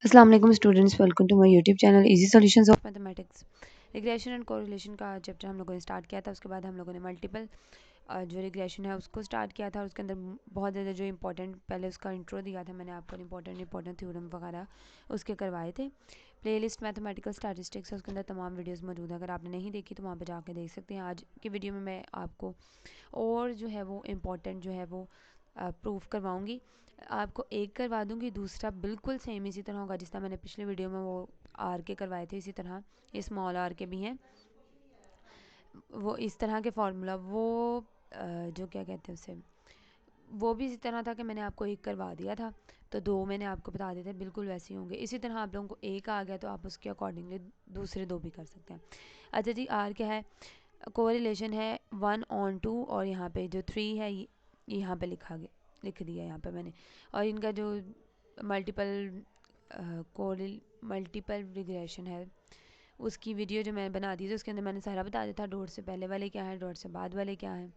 अस्सलाम वालेकुम students, welcome to my YouTube channel easy solutions of mathematics. Regression and correlation का chapter हम लोगों ने स्टार्ट किया था। उसके बाद हम लोगों ने मल्टीपल जो रिग्रेशन है उसको स्टार्ट किया था और उसके अंदर बहुत ज़्यादा जो इंपॉर्टेंट पहले उसका इंट्रो दिया था मैंने आपको, इंपॉर्टेंट थ्योरम वगैरह उसके करवाए थे। प्लेलिस्ट मैथमेटिकल स्टैटिस्टिक्स है, उसके अंदर तमाम वीडियोस मौजूद है। अगर आपने नहीं देखी तो वहाँ पर जाके देख सकते हैं। आज की वीडियो में मैं आपको और जो है वो इम्पोर्टेंट जो है वो प्रूफ करवाऊँगी। आपको एक करवा दूँगी, दूसरा बिल्कुल सेम इसी तरह होगा जिस तरह मैंने पिछले वीडियो में वो आर के करवाए थे। इसी तरह ये स्मॉल आर के भी हैं, वो इस तरह के फार्मूला वो जो क्या कहते हैं उसे, वो भी इसी तरह था कि मैंने आपको एक करवा दिया था तो दो मैंने आपको बता दिए थे, बिल्कुल वैसे ही होंगे। इसी तरह आप लोगों को एक आ गया तो आप उसके अकॉर्डिंगली दूसरे दो भी कर सकते हैं। अच्छा जी, आर क्या है? कोरिलेशन है 1/2 और यहाँ पे जो 3 है यहाँ पे लिख दिया यहाँ पे मैंने। और इनका जो मल्टीपल कोरिल मल्टीपल रिग्रेशन है उसकी वीडियो जो मैं बना दी थी उसके अंदर मैंने सारा बता दिया था, डॉट से पहले वाले क्या है, डॉट से बाद वाले क्या है।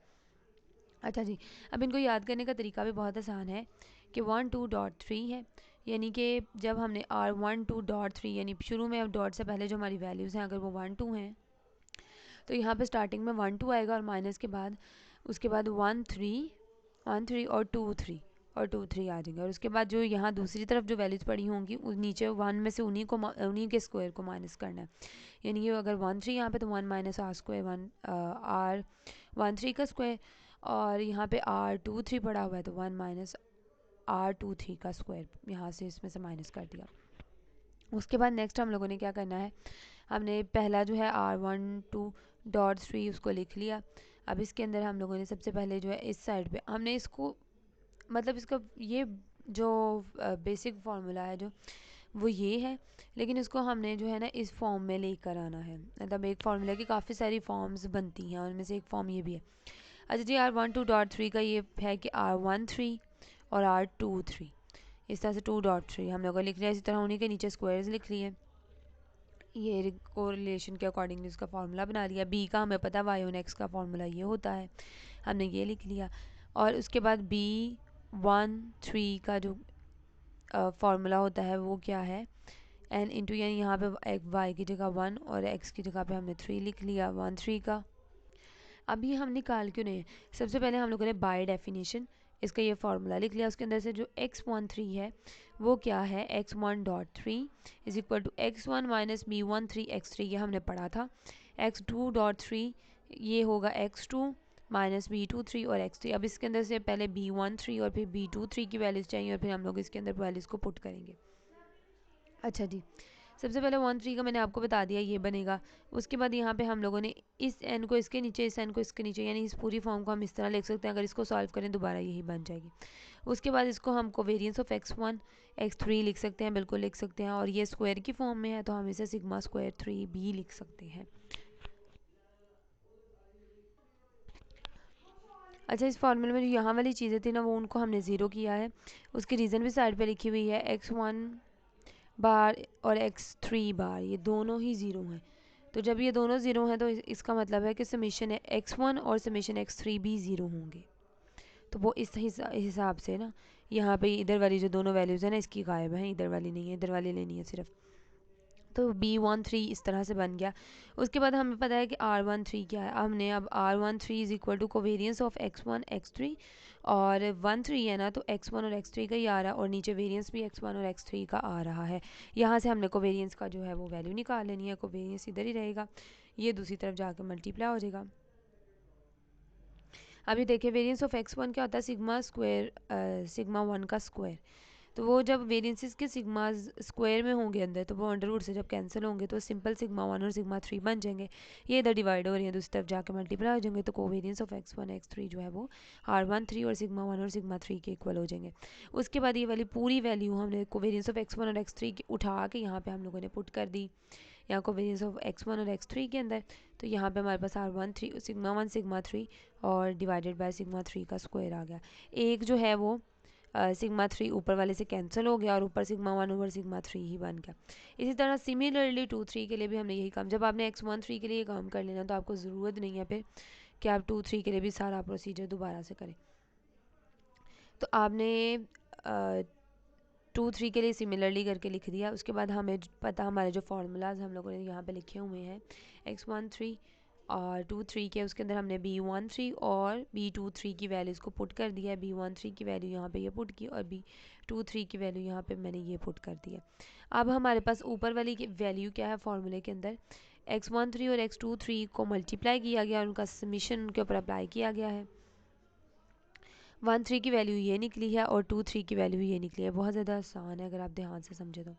अच्छा जी, अब इनको याद करने का तरीका भी बहुत आसान है कि 1 2 डॉट 3 है, यानी कि जब हमने R 1 2 डॉट 3 यानी शुरू में अब डॉट से पहले जो हमारी वैल्यूज़ हैं अगर वो 1 2 हैं तो यहाँ पे स्टार्टिंग में 1 2 आएगा और माइनस के बाद उसके बाद 1 3 और 2 3 और 2 3 आ जाएंगे। और उसके बाद जो यहाँ दूसरी तरफ जो वैल्यूज़ पड़ी होंगी उस नीचे 1 में से उन्हीं के स्क्वायर को माइनस करना है। यानी कि अगर 1 3 यहाँ पे तो 1 माइनस आर स्क्वायर, R 1 3 का स्क्वायर। और यहाँ पे R 2 3 पड़ा हुआ है तो 1 माइनस R 2 3 का स्क्वायर यहाँ से इसमें से माइनस कर दिया। उसके बाद नेक्स्ट हम लोगों ने क्या करना है, हमने पहला जो है R 1 2 डॉट 3 उसको लिख लिया। अब इसके अंदर हम लोगों ने सबसे पहले जो है इस साइड पे हमने इसको मतलब इसका ये जो बेसिक फार्मूला है जो वो ये है, लेकिन इसको हमने जो है ना इस फॉर्म में लेकर आना है। मतलब एक फार्मूला की काफ़ी सारी फॉर्म्स बनती हैं, उनमें से एक फॉर्म ये भी है। अच्छा जी, R 1 2 डॉट 3 का ये है कि R 1 3 और R 2 3 इस तरह से 2 डॉट 3 हम लोगों ने लिख लिया। इसी तरह उन्हीं के नीचे स्क्वायर्स लिख लिए। ये कोरिलेशन के अकॉर्डिंग इसका फार्मूला बना लिया। बी का हमें पता वाई ऑन एक्स का फार्मूला ये होता है, हमने ये लिख लिया। और उसके बाद B 1 3 का जो फार्मूला होता है वो क्या है, एन इंटू, यानी यहाँ पे एक वाई की जगह 1 और एक्स की जगह पे हमने 3 लिख लिया 1 3 का। अब ये हम निकाल क्यों नहीं, सबसे पहले हम लोगों ने बाय डेफिनेशन इसका ये फार्मूला लिख लिया। उसके अंदर से जो x13 है वो क्या है, x1 dot 3 is equal to x1 minus B13 x3, ये हमने पढ़ा था। x2 डॉट 3 ये होगा x2 माइनस B23 और x3। अब इसके अंदर से पहले B13 और फिर B23 की वैल्यूज़ चाहिए और फिर हम लोग इसके अंदर वैल्यूज़ को पुट करेंगे। अच्छा जी, सबसे पहले 1 3 का मैंने आपको बता दिया ये बनेगा। उसके बाद यहाँ पे हम लोगों ने इस एन को इसके नीचे, इस एन को इसके नीचे, यानी इस पूरी फॉर्म को हम इस तरह लिख सकते हैं। अगर इसको सॉल्व करें दोबारा यही बन जाएगी। उसके बाद इसको हम कोवेरियंस ऑफ x1 x3 लिख सकते हैं, बिल्कुल लिख सकते हैं। और ये स्क्वायर की फॉर्म में है तो हम इसे सिग्मा स्क्वायर 3b लिख सकते हैं। अच्छा, इस फार्मूले में जो यहाँ वाली चीज़ें थी ना वो उनको हमने ज़ीरो किया है। उसकी रीज़न भी साइड पे लिखी हुई है, x1 बार और x3 बार ये दोनों ही ज़ीरो हैं। तो जब ये दोनों ज़ीरो हैं तो इसका मतलब है कि समीशन है x1 और समीशन x3 भी ज़ीरो होंगे। तो वो इस हिसाब से ना यहाँ पे इधर वाली जो दोनों वैल्यूज़ हैं ना इसकी गायब है, इधर वाली नहीं है, इधर वाली लेनी है सिर्फ। तो B13 इस तरह से बन गया। उसके बाद हमें पता है कि R13 क्या है। हमने अब R13 is equal to covariance of x1 x3 और 1 3 है ना तो x1 और x3 का ही आ रहा है और नीचे वेरियंस भी x1 और x3 का आ रहा है। यहाँ से हमने कोवेरियंस का जो है वो वैल्यू निकाल लेनी है। कोवेरियंस इधर ही रहेगा, ये दूसरी तरफ जाकर मल्टीप्लाई हो जाएगा। अभी देखिए वेरियंस ऑफ x1 क्या होता है, सिग्मा स्क्वायर सिग्मा 1 का स्क्वायर। तो वो जब वेरियंसेस के सिग्मा स्क्वायर में होंगे अंदर तो वो अंडर रूट से जब कैंसिल होंगे तो सिंपल सिग्मा 1 और सिग्मा 3 बन जाएंगे। ये इधर डिवाइड हो रही है, दूसरी तरफ जाकर मल्टीप्लाई हो जाएंगे। तो कोवेरियंस ऑफ x1 x3 जो है वो R13 और सिग्मा 1 और सिग्मा 3 के इक्वल हो जाएंगे। उसके बाद ये वाली पूरी वैल्यू हमने कोवेरियंस ऑफ x1 और x3 की उठा के यहाँ पे हम लोगों ने पुट कर दी यहाँ कोवेरियंस ऑफ x1 और x3 के अंदर। तो यहाँ पे हमारे पास R13 सिग्मा 1 सिग्मा 3 और डिवाइडेड बाय सिग्मा 3 का स्क्वायर आ गया। एक जो है वो सिग्मा 3 ऊपर वाले से कैंसिल हो गया और ऊपर सिग्मा 1 ओवर सिग्मा 3 ही बन गया। इसी तरह सिमिलरली 2 3 के लिए भी हमने यही काम, जब आपने x1 3 के लिए काम कर लेना तो आपको ज़रूरत नहीं है फिर कि आप 2 3 के लिए भी सारा प्रोसीजर दोबारा से करें। तो आपने x2 3 के लिए सिमिलरली करके लिख दिया। उसके बाद हमें पता हमारे जो फार्मूलाज हम लोगों ने यहाँ पे लिखे हुए हैं x1 3 और 2 3 के, उसके अंदर हमने b1 3 और b2 3 की वैल्यूज़ को पुट कर दिया है। b1 3 की वैल्यू यहाँ पे ये पुट की और b2 3 की वैल्यू यहाँ पे मैंने ये पुट कर दिया। अब हमारे पास ऊपर वाली की वैल्यू क्या है फार्मूले के अंदर, x1 3 और x2 3 को मल्टीप्लाई किया गया, उनका समीशन उनके ऊपर अप्लाई किया गया है। 1 3 की वैल्यू ये निकली है और 2 3 की वैल्यू ये निकली है। बहुत ज़्यादा आसान है अगर आप ध्यान से समझे तो।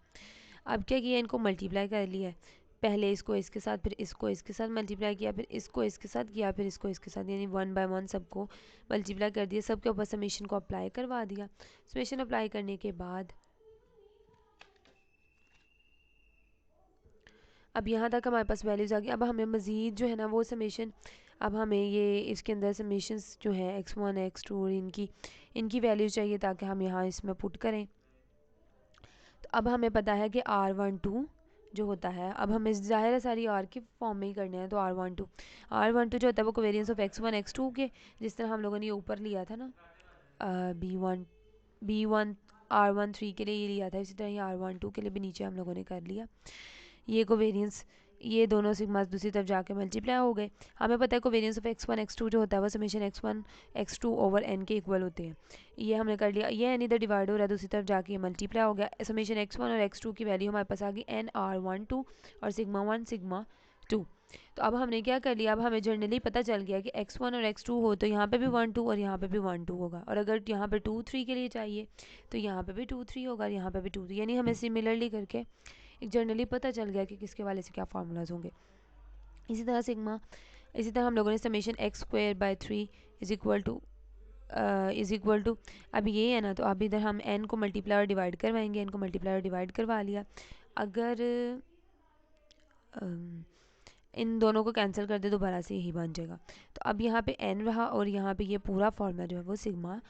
अब क्या किया, इनको मल्टीप्लाई कर लिया है, पहले इसको इसके साथ, फिर इसको इसके साथ मल्टीप्लाई किया, फिर इसको इसके साथ किया, फिर इसको इसके साथ, यानी 1 बाय 1 सबको मल्टीप्लाई कर दिया, सबके ऊपर समीशन को अप्लाई करवा दिया। समीशन अप्लाई करने के बाद अब यहाँ तक हमारे पास वैल्यूज़ आ गई। अब हमें मज़ीद जो है ना वो समीशन, अब हमें ये इसके अंदर समीशंस जो है x1 x2 और इनकी वैल्यूज़ चाहिए ताकि हम यहाँ इसमें पुट करें। तो अब हमें पता है कि R12 जो होता है, अब हमें ज़ाहिर है सारी R की फॉर्म में ही करने हैं, तो R12 जो होता है वो कोवेरियंस ऑफ x1 x2 के, जिस तरह हम लोगों ने ये ऊपर लिया था ना B1 R13 के लिए ये लिया था, इसी तरह ये R12 के लिए भी नीचे हम लोगों ने कर लिया। ये कोवेरियंस, ये दोनों सिग्मा दूसरी तरफ जाके मल्टीप्लाई हो गए। हमें पता है कोवेरियंस ऑफ x1 x2 जो होता है वो summation x1 x2 over n के इक्वल होते हैं। ये हमने कर लिया, ये n इधर डिवाइड हो रहा है, दूसरी तरफ जाके ये मल्टीप्लाई हो गया। समीशन x1 और x2 की वैल्यू हमारे पास आ गई n R12 और सिग्मा 1 सिग्मा 2। तो अब हमने क्या कर लिया, अब हमें जनरली पता चल गया कि x1 और x2 हो तो यहाँ पे भी 1 2 और यहाँ पे भी 1 2 होगा, और अगर यहाँ पे 2 3 के लिए चाहिए तो यहाँ पे भी 2 3 होगा, यहाँ पे भी 2 3, यानी हमें सिमिलरली करके एक जनरली पता चल गया कि किसके वाले से क्या फार्मूलाज होंगे। इसी तरह हम लोगों ने summation x²/3 is equal to अब ये है ना, तो अब इधर हम n को मल्टीप्लाई और डिवाइड करवाएंगे, n को मल्टीप्लाई और डिवाइड करवा लिया। अगर इन दोनों को कैंसिल कर दे दोबारा से यही बन जाएगा। तो अब यहाँ पे n रहा और यहाँ पे ये पूरा फॉर्मूला जो है वो सिग्मा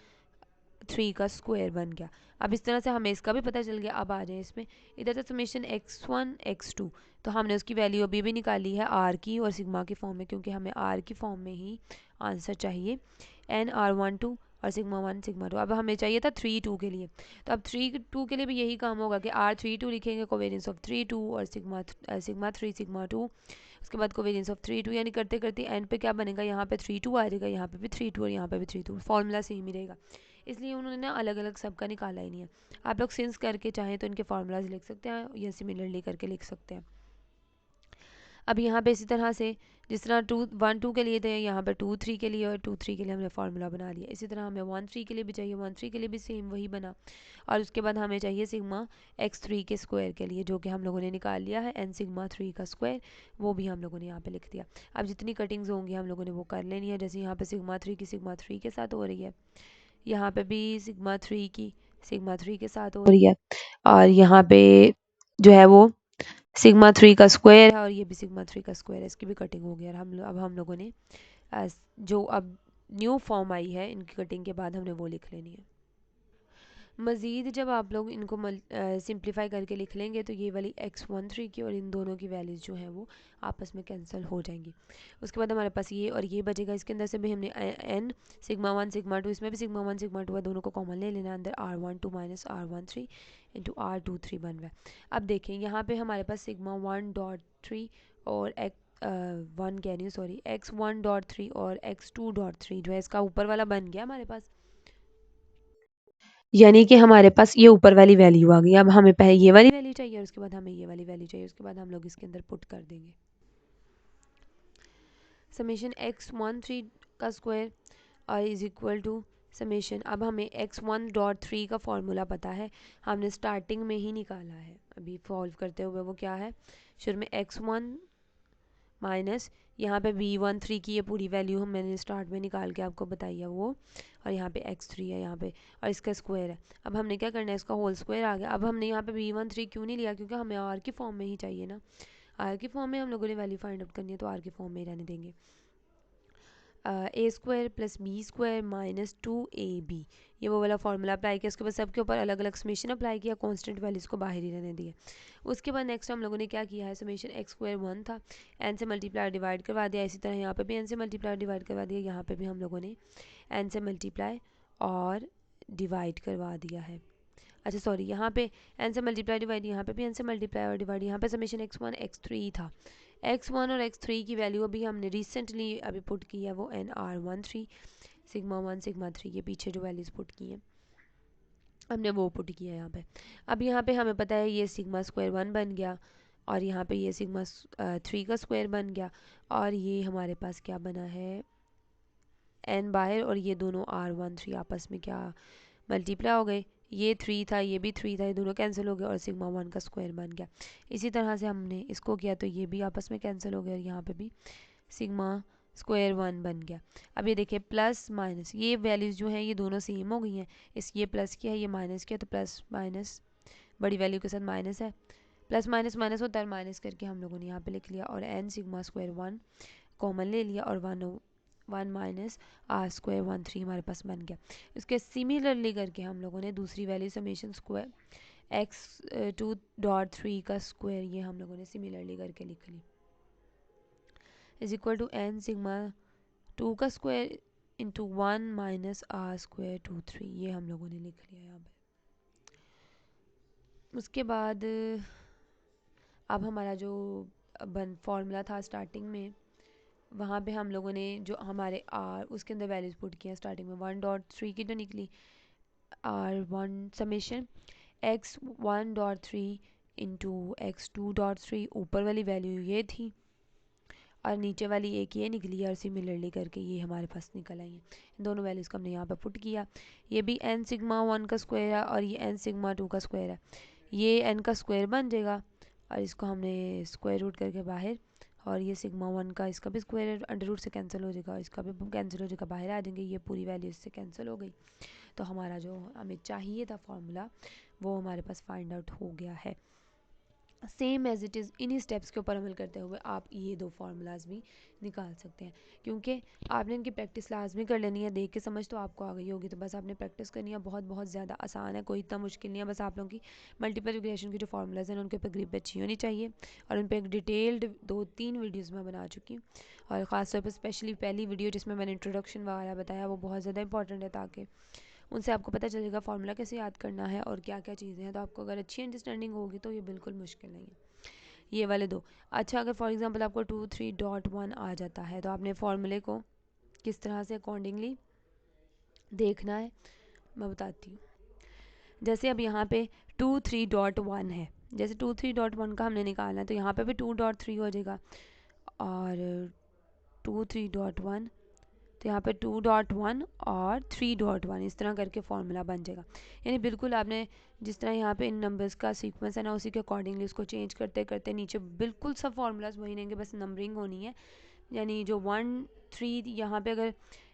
3 का स्क्वायर बन गया। अब इस तरह से हमें इसका भी पता चल गया। अब आ जाए इसमें, इधर तो समेशन x1 x2, तो हमने उसकी वैल्यू अभी भी निकाली है r की और सिग्मा की फॉर्म में, क्योंकि हमें r की फॉर्म में ही आंसर चाहिए, n R12 और सिग्मा 1 सिग्मा 2। अब हमें चाहिए था 3 2 के लिए, तो अब 3 2 के लिए भी यही काम होगा कि R32 लिखेंगे, कोवेरियंस ऑफ 3 2 और सिग्मा 3 सिग्मा 2, उसके बाद कोवेरियंस ऑफ 3 2, यानी करते करते एंड पे क्या बनेगा, यहाँ पे 3 2 आ जाएगा, यहाँ पे भी 3 2 और यहाँ पे भी 3 2, फार्मूला सेम ही रहेगा। इसलिए उन्होंने ना अलग अलग सबका निकाला ही नहीं है। आप लोग सिंस करके चाहें तो इनके फार्मूलाज लिख सकते हैं या सिमिलरली करके लिख सकते हैं। अब यहाँ पे इसी तरह से जिस तरह 1 2 के लिए थे, यहाँ पे 2 3 के लिए और 2 3 के लिए हमने फार्मूला बना लिया। इसी तरह हमें 1 3 के लिए भी चाहिए, 1 3 के लिए भी सेम वही बना, और उसके बाद हमें चाहिए सिग्मा x3 के स्क्वायर के लिए, जो कि हम लोगों ने निकाल लिया है n सिग्मा 3 का स्क्वायर, वो भी हम लोगों ने यहाँ पे लिख दिया। अब जितनी कटिंग्स होंगी हम लोगों ने वो कर लेनी है, जैसे यहाँ पे सिग्मा 3 की सिग्मा 3 के साथ हो रही है, यहाँ पे भी सिग्मा 3 की सिग्मा 3 के साथ हो रही है, और यहाँ पे जो है वो सिग्मा 3 का स्क्वायर है और ये भी सिग्मा 3 का स्क्वायर है, इसकी भी कटिंग हो गई। और अब हम लोगों ने जो अब न्यू फॉर्म आई है इनकी कटिंग के बाद हमने वो लिख लेनी है। मज़ीद जब आप लोग इनको सिंप्लीफाई करके लिख लेंगे तो ये वाली x13 की और इन दोनों की वैल्यूज़ जो हैं वो आपस में कैंसिल हो जाएंगी। उसके बाद हमारे पास ये और ये बचेगा, इसके अंदर से भी हमने n सिग्मा 1 सिग्मा 2, इसमें भी सिग्मा 1 सिग्मा 2 है, दोनों को कॉमन ले लेना, अंदर R12 minus R13 into R23 बन रहा है। अब देखें यहाँ पे हमारे पास सिग्मा 1.3 और x1.3 और x2.3 जो है इसका ऊपर वाला बन गया हमारे पास, यानी कि हमारे पास ये ऊपर वाली वैल्यू आ गई। अब हमें पहले ये वाली वैल्यू चाहिए और उसके बाद हमें ये वाली वैल्यू चाहिए, उसके बाद हम लोग इसके अंदर पुट कर देंगे समेशन x13 का स्क्वायर और इज इक्वल टू समेशन, अब हमें x1.3 का फॉर्मूला पता है, हमने स्टार्टिंग में ही निकाला है, अभी सॉल्व करते हुए वो क्या है, शुरू में x1 माइनस यहाँ पे b13 की ये पूरी वैल्यू हम मैंने स्टार्ट में निकाल के आपको बताई है वो, और यहाँ पे x3 है यहाँ पे और इसका स्क्वायर है। अब हमने क्या करना है, इसका होल स्क्वायर आ गया। अब हमने यहाँ पे b13 क्यों नहीं लिया, क्योंकि हमें r की फॉर्म में ही चाहिए ना, r की फॉर्म में हम लोगों ने वैल्यू फाइंड आउट करनी है, तो r की फॉर्म में ही रहने देंगे। a² plus b² minus 2ab, ये वो वाला फार्मूला अप्लाई किया, उसके बाद सबके ऊपर अलग अलग समेशन अप्लाई किया, कांस्टेंट वैल्यूज़ को बाहर ही रहने दिया। उसके बाद नेक्स्ट हम लोगों ने क्या किया है, समेशन x² 1 था, n से मल्टीप्लाई डिवाइड करवा दिया, इसी तरह यहाँ पे भी n से मल्टीप्लाई डिवाइड करवा दिया, यहाँ पे भी हम लोगों ने n से मल्टीप्लाई और डिवाइड करवा दिया है। अच्छा सॉरी, यहाँ पे n से मल्टीप्लाई डिवाइड, यहाँ पे भी n से मल्टीप्लाई और डिवाइड, यहाँ पे समेशन x1 x3 था। x1 और x3 की वैल्यू अभी हमने रिसेंटली अभी पुट की है, वो nr13 सिग्मा 1 सिग्मा 3 के पीछे जो वैल्यूज़ पुट की हैं हमने वो पुट किया है यहाँ पे। अब यहाँ पे हमें पता है ये सिग्मा स्क्वायर 1 बन गया, और यहाँ पे ये सिग्मा 3 का स्क्वायर बन गया, और ये हमारे पास क्या बना है n बाहर, और ये दोनों r13 आपस में क्या मल्टीप्लाई हो गए, ये 3 था ये भी 3 था, ये दोनों कैंसिल हो गए और सिग्मा 1 का स्क्वायर बन गया। इसी तरह से हमने इसको किया तो ये भी आपस में कैंसिल हो गया, और यहाँ पे भी सिग्मा स्क्वायर 1 बन गया। अब ये देखिए प्लस माइनस, ये वैल्यूज़ जो हैं ये दोनों सेम हो गई हैं, इस ये प्लस किया है ये माइनस किया, तो प्लस माइनस बड़ी वैल्यू के साथ माइनस है, प्लस माइनस माइनस होता है, माइनस करके हम लोगों ने यहाँ पे लिख लिया, और n सिग्मा स्क्वायर 1 कॉमन ले लिया, और 1 माइनस आर स्क्वायर 13 हमारे पास बन गया। इसके सिमिलरली करके हम लोगों ने दूसरी वैल्यू समेशन स्क्वायर x2.3 का स्क्वायर, ये हम लोगों ने सिमिलरली करके लिख ली, is equal to n sigma 2 का square into 1 minus R square 23, ये हम लोगों ने लिख लिया यहाँ पे। उसके बाद अब हमारा जो फॉर्मूला था स्टार्टिंग में, वहाँ पे हम लोगों ने जो हमारे आर उसके अंदर वैल्यूज पुट किया स्टार्टिंग में 1.3 की तो निकली r1 summation x1.3 into x2.3, ऊपर वाली वैल्यू ये थी और नीचे वाली एक ये निकली, और सिमिलरली करके ये हमारे पास निकल आई है। इन दोनों वैल्यूज़ को हमने यहाँ पे पुट किया, ये भी n सिग्मा 1 का स्क्वायर है और ये n सिग्मा 2 का स्क्वायर है, ये n का स्क्वायर बन जाएगा, और इसको हमने स्क्वायर रूट करके बाहर, और ये सिग्मा 1 का इसका भी स्क्वायर अंडर रूट से कैंसिल हो जाएगा, इसका भी कैंसिल हो जाएगा, बाहर आ जाएंगे, ये पूरी वैल्यू इससे कैंसिल हो गई। तो हमारा जो हमें चाहिए था फार्मूला वो हमारे पास फाइंड आउट हो गया है। सेम एज इट इज़ इन्हीं स्टेप्स के ऊपर अमल करते हुए आप ये दो फार्मूलाज भी निकाल सकते हैं, क्योंकि आपने इनकी प्रैक्टिस लाजमी कर लेनी है। देख के समझ तो आपको आ गई होगी, तो बस आपने प्रैक्टिस करनी है, बहुत बहुत ज़्यादा आसान है, कोई इतना मुश्किल नहीं है। बस आप लोगों की मल्टीपल रिग्रेशन की जो फार्मूलाज हैं उनके ऊपर ग्रिप अच्छी होनी चाहिए, और उन पर एक डिटेल्ड 2-3 वीडियोज़ मैं बना चुकी हूँ, और ख़ासतौर पर स्पेशली पहली वीडियो जिसमें मैंने इंट्रोडक्शन वगैरह बताया वो बहुत ज़्यादा इंपॉर्टेंट है, ताकि उनसे आपको पता चलेगा फार्मूला कैसे याद करना है और क्या क्या चीज़ें हैं। तो आपको अगर अच्छी अंडरस्टैंडिंग होगी तो ये बिल्कुल मुश्किल नहीं है, ये वाले दो। अच्छा, अगर फॉर एग्जांपल आपको 2 3.1 आ जाता है तो आपने फार्मूले को किस तरह से अकॉर्डिंगली देखना है मैं बताती हूँ। जैसे अब यहाँ पे 2 3.1 है, जैसे 2 3.1 का हमने निकालना है तो यहाँ पे भी 2.3 हो जाएगा, और 2 3.1 तो यहाँ पे 2.1 और 3.1 इस तरह करके फार्मूला बन जाएगा। यानी बिल्कुल आपने जिस तरह यहाँ पे इन नंबर्स का सीक्वेंस है ना, उसी के अकॉर्डिंगली उसको चेंज करते करते नीचे बिल्कुल सब फार्मूलाज वही रहेंगे, बस नंबरिंग होनी है। यानी जो 1 3 यहाँ पे अगर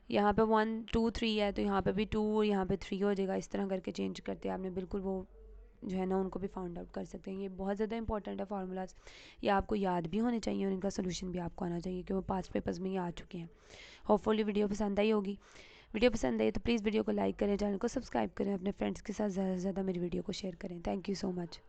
यहाँ पे 1 2 3 है तो यहाँ पे भी 2 और यहाँ पे 3 हो जाएगा, इस तरह करके चेंज करते आपने बिल्कुल वो जो है ना उनको भी फाउंड आउट कर सकते हैं। ये बहुत ज़्यादा इंपॉर्टेंट है फार्मूलाज, ये आपको याद भी होने चाहिए और इनका सोल्यूशन भी आपको आना चाहिए, क्योंकि पास्ट पेपर्स में ये आ चुके हैं। होपफुली वीडियो पसंद आई होगी। वीडियो पसंद आई तो प्लीज़ वीडियो को लाइक करें, चैनल को सब्सक्राइब करें, अपने फ्रेंड्स के साथ ज़्यादा से ज़्यादा मेरी वीडियो को शेयर करें। Thank you so much.